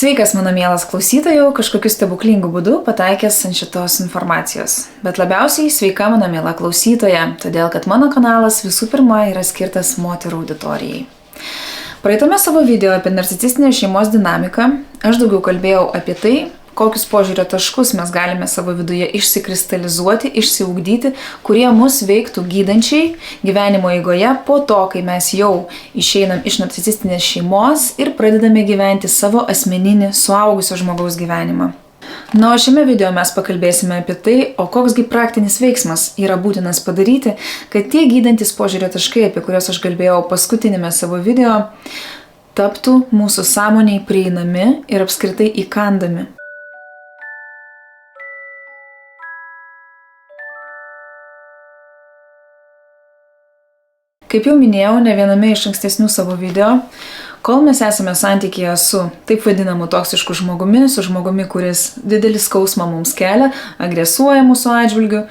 Sveikas, mano mielas klausytojau, kažkokiu stebuklingu būdu pataikęs ant šitos informacijos. Bet labiausiai sveika mano miela klausytoja, todėl kad mano kanalas visų pirma yra skirtas moterų auditorijai. Praeitame savo video apie narcisistinę šeimos dinamiką aš daugiau kalbėjau apie tai, kokius požiūrio taškus mes galime savo viduje išsikristalizuoti, išsiugdyti, kurie mus veiktų gydančiai gyvenimo eigoje po to, kai mes jau išeinam iš narcisistinės šeimos ir pradedame gyventi savo asmeninį suaugusio žmogaus gyvenimą. Na, o šiame video mes pakalbėsime apie tai, o koksgi praktinis veiksmas yra būtinas padaryti, kad tie gydantis požiūrio taškai, apie kuriuos aš kalbėjau paskutinėme savo video, taptų mūsų sąmoniai prieinami ir apskritai įkandami. Kaip jau minėjau, ne viename iš ankstesnių savo video, kol mes esame santykyje su taip vadinamu toksišku žmogumi, su žmogumi, kuris didelį skausmą mums kelia, agresuoja mūsų atžvilgiu,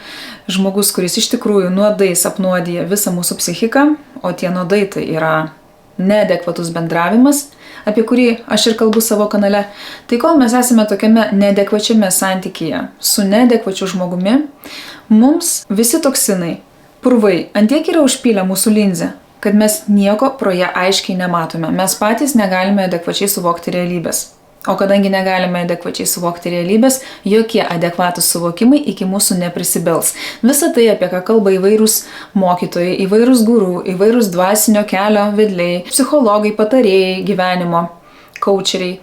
žmogus, kuris iš tikrųjų nuodais apnuodija visą mūsų psichiką, o tie nuodai tai yra neadekvatus bendravimas, apie kurį aš ir kalbu savo kanale, tai kol mes esame tokiame neadekvačiame santykyje su neadekvačiu žmogumi, mums visi toksinai, purvai antiek yra užpylę mūsų linzę, kad mes nieko pro ją aiškiai nematome. Mes patys negalime adekvačiai suvokti realybės. O kadangi negalime adekvačiai suvokti realybės, jokie adekvatūs suvokimai iki mūsų neprisibels. Visa tai, apie ką kalba įvairūs mokytojai, įvairūs gurų, įvairūs dvasinio kelio vedliai, psichologai, patarėjai, gyvenimo, coacheriai,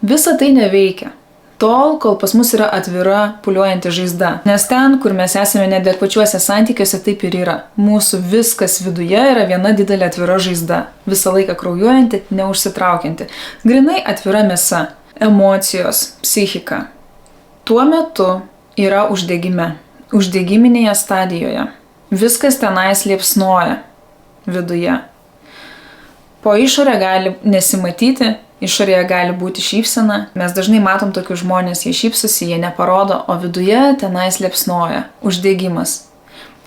visa tai neveikia. Tol, kol pas mus yra atvira, pūliuojanti žaizda. Nes ten, kur mes esame neadekvačiuose santykiuose, taip ir yra. Mūsų viskas viduje yra viena didelė atvira žaizda. Visą laiką kraujuojanti, neužsitraukianti. Grinai atvira mėsa, emocijos, psichika. Tuo metu yra uždegime. Uždegiminėje stadijoje. Viskas tenais liepsnoja viduje. Po išorę gali nesimatyti, išorėje gali būti šypsena. Mes dažnai matom tokius žmonės, jie šypsosi, jie neparodo, o viduje tenais liepsnoja uždegimas.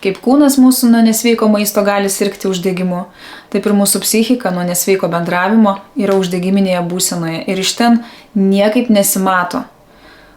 Kaip kūnas mūsų nuo nesveiko maisto gali sirgti uždegimu, taip ir mūsų psichika nuo nesveiko bendravimo yra uždegiminėje būsenoje ir iš ten niekaip nesimato,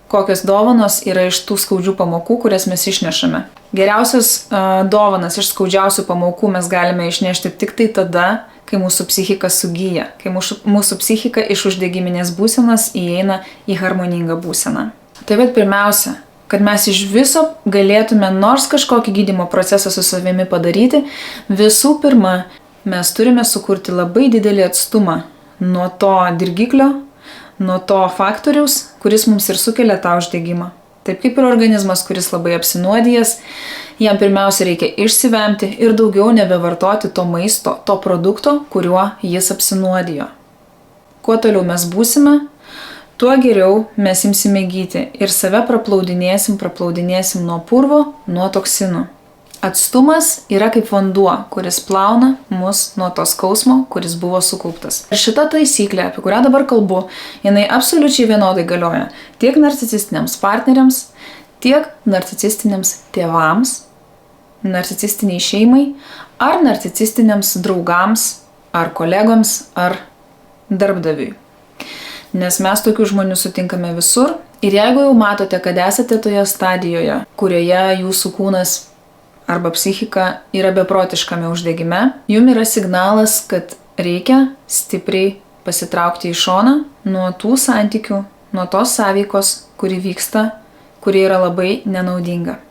kokios dovanos yra iš tų skaudžių pamokų, kurias mes išnešame. Geriausias dovanas iš skaudžiausių pamokų mes galime išnešti tik tai tada, kai mūsų psichika sugyja, kai mūsų psichika iš uždegiminės būsenos įeina į harmoningą būseną. Tai bet pirmiausia, kad mes iš viso galėtume nors kažkokį gydymo procesą su savimi padaryti, visų pirma, mes turime sukurti labai didelį atstumą nuo to dirgiklio, nuo to faktoriaus, kuris mums ir sukelia tą uždegimą. Taip kaip ir organizmas, kuris labai apsinuodijęs, jam pirmiausia reikia išsivemti ir daugiau nebevartoti to maisto, to produkto, kuriuo jis apsinuodijo. Kuo toliau mes būsime, tuo geriau mes imsime gydyti ir save praplaudinėsim nuo purvo, nuo toksinų. Atstumas yra kaip vanduo, kuris plauna mus nuo to skausmo, kuris buvo sukauptas. Ir šita taisyklė, apie kurią dabar kalbu, jinai absoliučiai vienodai galioja tiek narcisistiniams partneriams, tiek narcisistiniams tėvams, narcisistiniai šeimai, ar narcisistiniams draugams, ar kolegoms, ar darbdaviui. Nes mes tokių žmonių sutinkame visur ir jeigu jau matote, kad esate toje stadijoje, kurioje jūsų kūnas arba psichika yra beprotiškame uždegime, jums yra signalas, kad reikia stipriai pasitraukti į šoną nuo tų santykių, nuo tos sąveikos, kuri vyksta, kuri yra labai nenaudinga.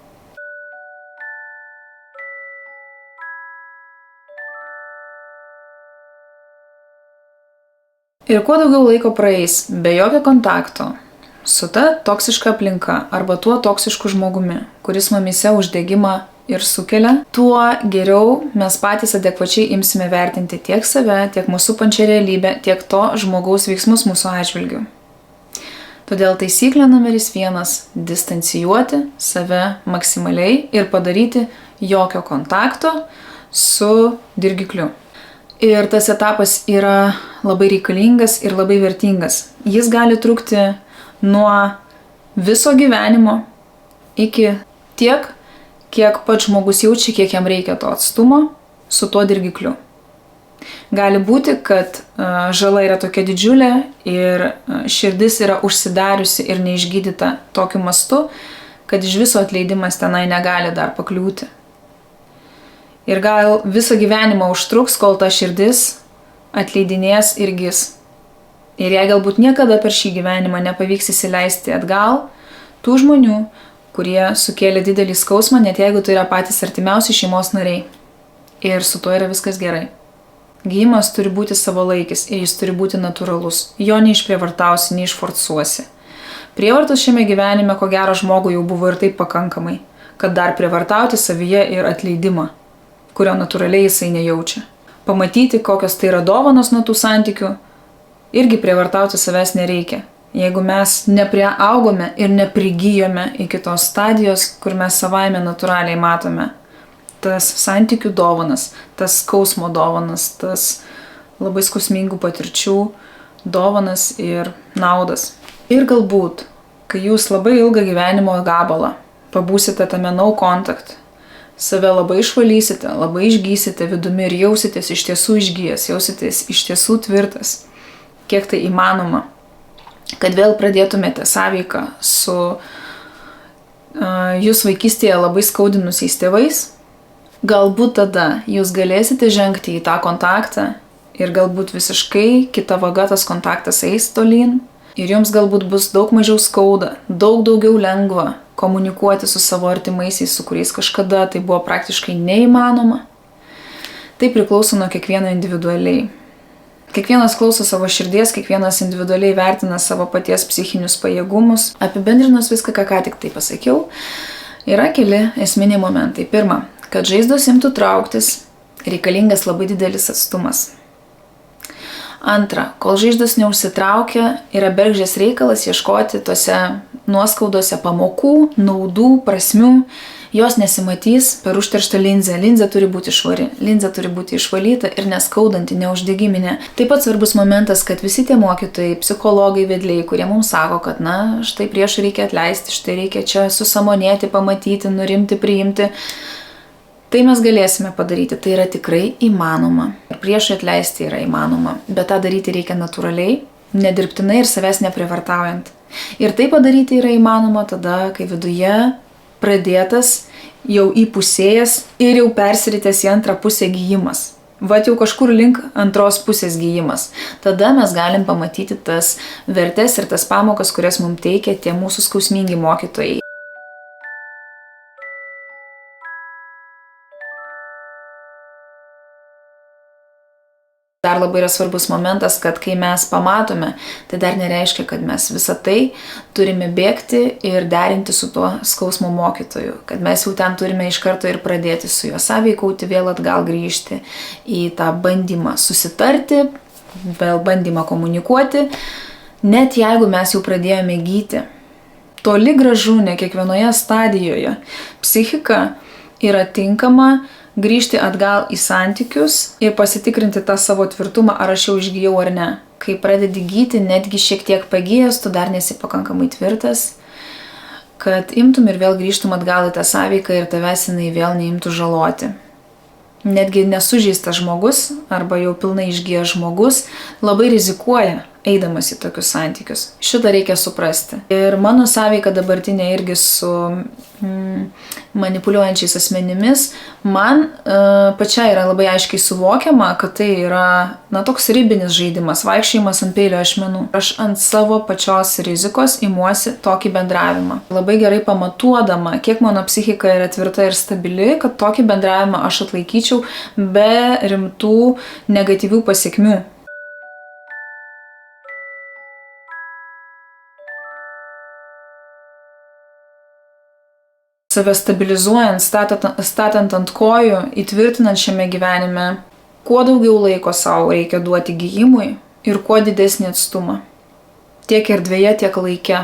Ir kuo daugiau laiko praeis be jokio kontakto su ta toksiška aplinka arba tuo toksišku žmogumi, kuris mumyse uždegimą ir sukelia, tuo geriau mes patys adekvačiai imsime vertinti tiek save, tiek mūsų supančią realybę, tiek to žmogaus veiksmus mūsų atžvilgiu. Todėl taisyklė numeris 1 – distancijuoti save maksimaliai ir padaryti jokio kontakto su dirgikliu. Ir tas etapas yra labai reikalingas ir labai vertingas. Jis gali trukti nuo viso gyvenimo iki tiek, kiek pats žmogus jaučia, kiek jam reikia to atstumo su tuo dirgikliu. Gali būti, kad žala yra tokia didžiulė ir širdis yra užsidariusi ir neišgydyta tokiu mastu, kad iš viso atleidimas tenai negali dar pakliūti. Ir gal visą gyvenimą užtruks, kol ta širdis atleidinės ir gis. Ir jei galbūt niekada per šį gyvenimą nepavyks įsileisti atgal tų žmonių, kurie sukėlė didelį skausmą, net jeigu tai yra patys artimiausi šeimos nariai. Ir su tuo yra viskas gerai. Gyjimas turi būti savalaikis ir jis turi būti natūralus. Jo neišprievartausi, neišforsuosi. Prievartos šiame gyvenime, ko gero, žmogui jau buvo ir taip pakankamai, kad dar prievartauti savyje ir atleidimą, kurio natūraliai jisai nejaučia. Pamatyti, kokios tai yra dovanos nuo tų santykių, irgi prievartauti savęs nereikia. Jeigu mes nepriaugome ir neprigijome iki tos stadijos, kur mes savaime natūraliai matome tas santykių dovanas, tas skausmo dovanas, tas labai skausmingų patirčių dovanas ir naudas. Ir galbūt, kai jūs labai ilgą gyvenimo gabalą pabūsite tame no contact, save labai išvalysite, labai išgysite vidumi ir jausitės iš tiesų išgyjęs, jausitės iš tiesų tvirtas, kiek tai įmanoma, kad vėl pradėtumėte sąveiką su jūs vaikystėje labai skaudinusiais tėvais, galbūt tada jūs galėsite žengti į tą kontaktą ir galbūt visiškai kita vaga tas kontaktas eis tolyn ir jums galbūt bus daug mažiau skauda, daug daugiau lengva komunikuoti su savo artimaisiais, su kuriais kažkada tai buvo praktiškai neįmanoma. Tai priklauso nuo kiekvieno individualiai. Kiekvienas klauso savo širdies, kiekvienas individualiai vertina savo paties psichinius pajėgumus. Apibendrinus viską, ką tik tai pasakiau, yra keli esminiai momentai. Pirma, kad žaizdos imtų trauktis, reikalingas labai didelis atstumas. Antra, kol žaizdos neužsitraukia, yra bergždžias reikalas ieškoti tose nuoskaudose pamokų, naudų, prasmių. Jos nesimatys per užterštą linzę. Linzė turi būti švari, linzė turi būti išvalyta ir neskaudanti, neuždegiminė. Taip pat svarbus momentas, kad visi tie mokytojai, psichologai, vedliai, kurie mums sako, kad štai priešą reikia atleisti, štai reikia čia susamonėti, pamatyti, nurimti, priimti. Tai mes galėsime padaryti, tai yra tikrai įmanoma. Ir priešą atleisti yra įmanoma, bet tą daryti reikia natūraliai, nedirbtinai ir savęs neprivartaujant. Ir tai padaryti yra įmanoma tada, kai viduje pradėtas, jau įpusėjęs ir jau persiritęs į antrą pusę gijimas. Vat jau kažkur link antros pusės gijimas. Tada mes galim pamatyti tas vertes ir tas pamokas, kurias mums teikia tie mūsų skausmingi mokytojai. Dar labai yra svarbus momentas, kad kai mes pamatome, tai dar nereiškia, kad mes visą tai turime bėgti ir derinti su tuo skausmo mokytoju. Kad mes jau ten turime iš karto ir pradėti su juo sąveikauti, vėl atgal grįžti į tą bandymą susitarti, vėl bandymą komunikuoti, net jeigu mes jau pradėjome gyti. Toli gražu ne kiekvienoje stadijoje psichika yra tinkama grįžti atgal į santykius ir pasitikrinti tą savo tvirtumą, ar aš jau išgyjau ar ne. Kai pradedi gyti, netgi šiek tiek pagijęs, tu dar nesi pakankamai tvirtas, kad imtum ir vėl grįžtum atgal į tą sąveiką ir tavęs jinai vėl neimtų žaloti. Netgi nesužeistas žmogus arba jau pilnai išgyjęs žmogus labai rizikuoja eidamas į tokius santykius. Šitą reikia suprasti. Ir mano sąveika dabartinė irgi su manipuliuojančiais asmenimis, man pačiai yra labai aiškiai suvokiama, kad tai yra toks ribinis žaidimas, vaikščiojimas ant peilio ašmenų. Aš ant savo pačios rizikos imuosi tokį bendravimą. Labai gerai pamatuodama, kiek mano psichika yra tvirta ir stabili, kad tokį bendravimą aš atlaikyčiau be rimtų negatyvių pasekmių. Save stabilizuojant, statant ant kojų, įtvirtinant šiame gyvenime, kuo daugiau laiko savo reikia duoti gijimui ir kuo didesnį atstumą. Tiek erdvėje, tiek laike.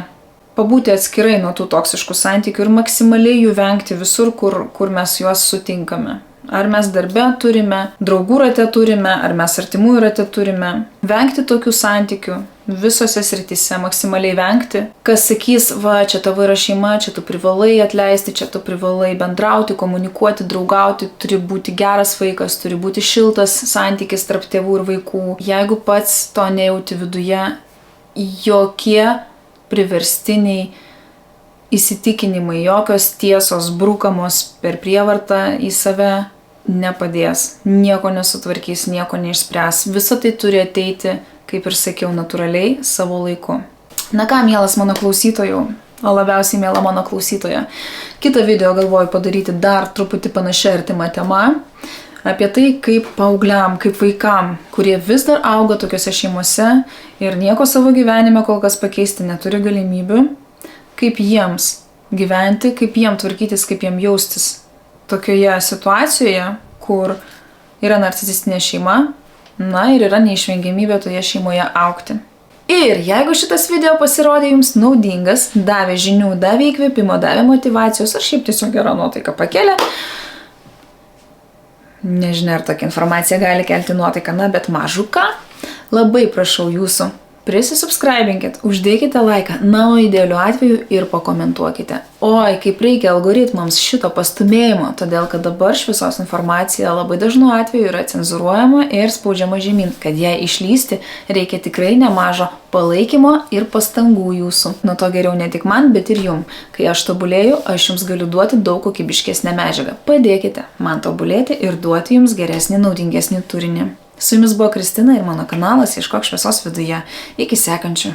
Pabūti atskirai nuo tų toksiškų santykių ir maksimaliai jų vengti visur, kur mes juos sutinkame. Ar mes darbe turime, draugų rate turime, ar mes artimųjų rate turime. Vengti tokių santykių visose srityse maksimaliai vengti. Kas sakys, va, čia tavo yra šeima, čia tu privalai atleisti, čia tu privalai bendrauti, komunikuoti, draugauti, turi būti geras vaikas, turi būti šiltas santykis tarp tėvų ir vaikų. Jeigu pats to nejauti viduje, jokie priverstiniai įsitikinimai, jokios tiesos brūkamos per prievartą į save nepadės. Nieko nesutvarkys, nieko neišspręs. Visa tai turi ateiti, kaip ir sakiau, natūraliai savo laiku. Na ką, mielas mano klausytojų, o labiausiai miela mano klausytoja, kitą video galvoju padaryti dar truputį panašia artima tema apie tai, kaip paaugliam, kaip vaikam, kurie vis dar auga tokiose šeimose ir nieko savo gyvenime kol kas pakeisti neturi galimybių, kaip jiems gyventi, kaip jiems tvarkytis, kaip jiems jaustis tokioje situacijoje, kur yra narcisistinė šeima, na ir yra neišvengiamybė toje šeimoje augti. Ir jeigu šitas video pasirodė jums naudingas, davė žinių, davė įkvėpimo, davė motyvacijos ar šiaip tiesiog gerą nuotaiką pakėlė, nežinia, ar tokia informacija gali kelti nuotaiką, na, bet mažu ką, labai prašau jūsų, prisisubscribinkit, uždėkite laiką, na, o idealiu atveju ir pakomentuokite. Oi, kaip reikia algoritmams šito pastumėjimo, todėl kad dabar šviesos informacija labai dažnu atveju yra cenzuruojama ir spaudžiama žemyn, kad ją išlysti reikia tikrai nemažo palaikymo ir pastangų jūsų. Nuo to geriau ne tik man, bet ir jum. Kai aš tobulėju, aš jums galiu duoti daug kokybiškesnę medžiagą. Padėkite man tobulėti ir duoti jums geresnį, naudingesnį turinį. Su jumis buvo Kristina ir mano kanalas Ieškok šviesos viduje. Iki sekančių.